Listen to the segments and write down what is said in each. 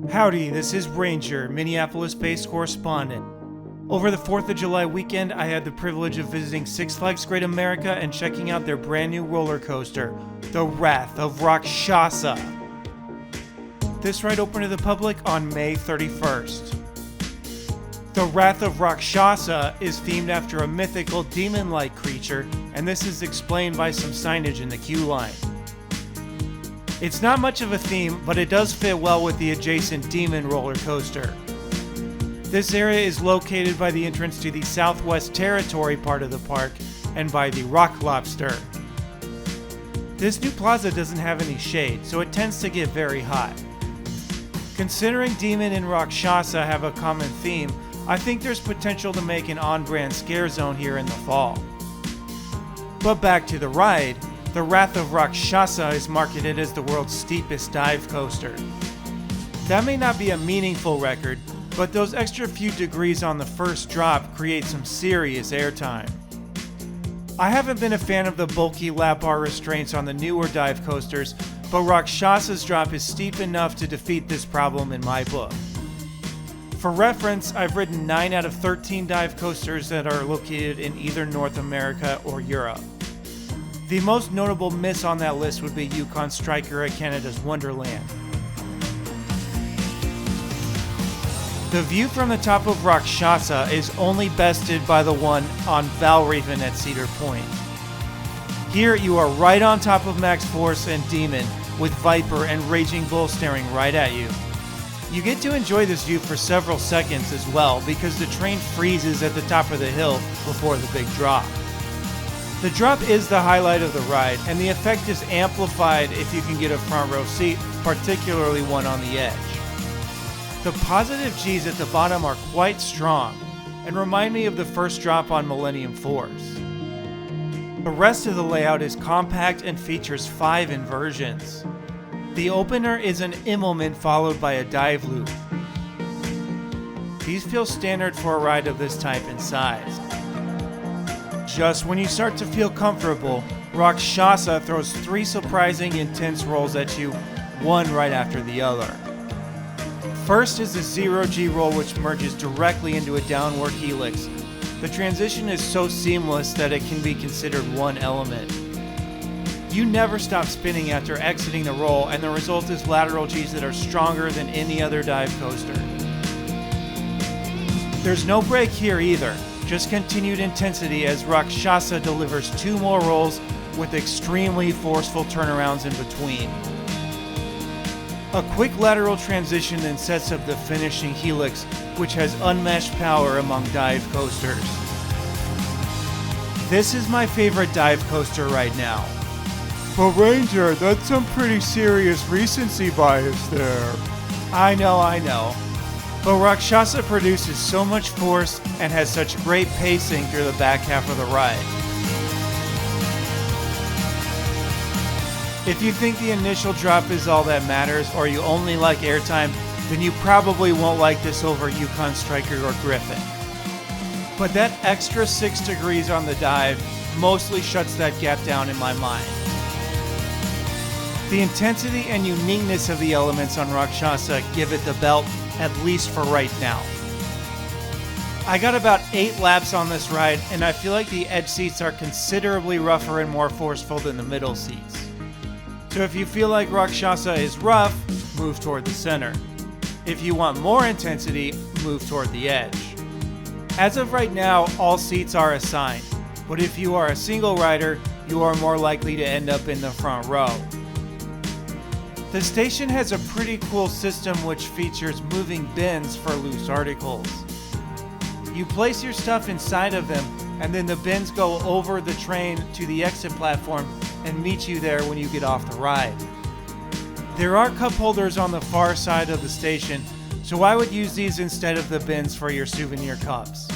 Howdy, this is Ranger, Minneapolis-based correspondent. Over the 4th of July weekend, I had the privilege of visiting Six Flags Great America and checking out their brand new roller coaster, the Wrath of Rakshasa. This ride opened to the public on May 31st. The Wrath of Rakshasa is themed after a mythical demon-like creature, and this is explained by some signage in the queue line. It's not much of a theme, but it does fit well with the adjacent demon roller coaster. This area is located by the entrance to the Southwest Territory part of the park and by the Rock Lobster. This new plaza doesn't have any shade, so it tends to get very hot. Considering Demon and Rakshasa have a common theme, I think there's potential to make an on-brand scare zone here in the fall. But back to the ride, the Wrath of Rakshasa is marketed as the world's steepest dive coaster. That may not be a meaningful record, but those extra few degrees on the first drop create some serious airtime. I haven't been a fan of the bulky lap bar restraints on the newer dive coasters, but Rakshasa's drop is steep enough to defeat this problem in my book. For reference, I've ridden 9 out of 13 dive coasters that are located in either North America or Europe. The most notable miss on that list would be Yukon Striker at Canada's Wonderland. The view from the top of Rakshasa is only bested by the one on Valraven at Cedar Point. Here you are right on top of Max Force and Demon, with Viper and Raging Bull staring right at you. You get to enjoy this view for several seconds as well, because the train freezes at the top of the hill before the big drop. The drop is the highlight of the ride, and the effect is amplified if you can get a front row seat, particularly one on the edge. The positive G's at the bottom are quite strong, and remind me of the first drop on Millennium Force. The rest of the layout is compact and features 5 inversions. The opener is an immolment followed by a dive loop. These feel standard for a ride of this type and size. Just when you start to feel comfortable, Rakshasa throws 3 surprising intense rolls at you, one right after the other. First is the 0G roll, which merges directly into a downward helix. The transition is so seamless that it can be considered one element. You never stop spinning after exiting the roll, and the result is lateral Gs that are stronger than any other dive coaster. There's no break here either, just continued intensity as Rakshasa delivers 2 more rolls with extremely forceful turnarounds in between. A quick lateral transition then sets up the finishing helix, which has unmatched power among dive coasters. This is my favorite dive coaster right now. But Ranger, that's some pretty serious recency bias there. I know. But Rakshasa produces so much force and has such great pacing through the back half of the ride. If you think the initial drop is all that matters, or you only like airtime, then you probably won't like this over Yukon Striker or Griffin. But that extra 6 degrees on the dive mostly shuts that gap down in my mind. The intensity and uniqueness of the elements on Rakshasa give it the belt, at least for right now. I got about 8 laps on this ride, and I feel like the edge seats are considerably rougher and more forceful than the middle seats. So if you feel like Rakshasa is rough, move toward the center. If you want more intensity, move toward the edge. As of right now, all seats are assigned, but if you are a single rider, you are more likely to end up in the front row. The station has a pretty cool system which features moving bins for loose articles. You place your stuff inside of them, and then the bins go over the train to the exit platform and meet you there when you get off the ride. There are cup holders on the far side of the station, so I would use these instead of the bins for your souvenir cups.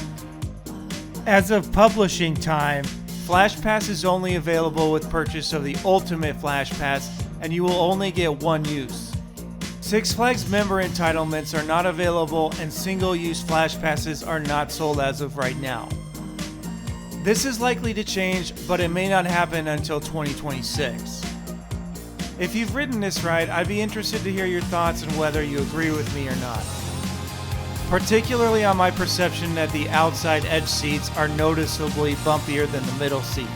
As of publishing time, Flash Pass is only available with purchase of the Ultimate Flash Pass, and you will only get 1 use. Six Flags member entitlements are not available, and single-use Flash Passes are not sold as of right now. This is likely to change, but it may not happen until 2026. If you've ridden this ride, I'd be interested to hear your thoughts and whether you agree with me or not. Particularly on my perception that the outside edge seats are noticeably bumpier than the middle seats.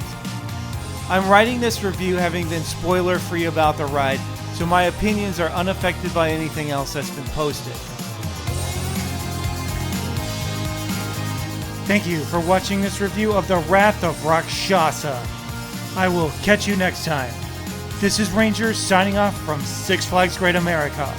I'm writing this review having been spoiler-free about the ride, so my opinions are unaffected by anything else that's been posted. Thank you for watching this review of The Wrath of Rakshasa. I will catch you next time. This is Ranger signing off from Six Flags Great America.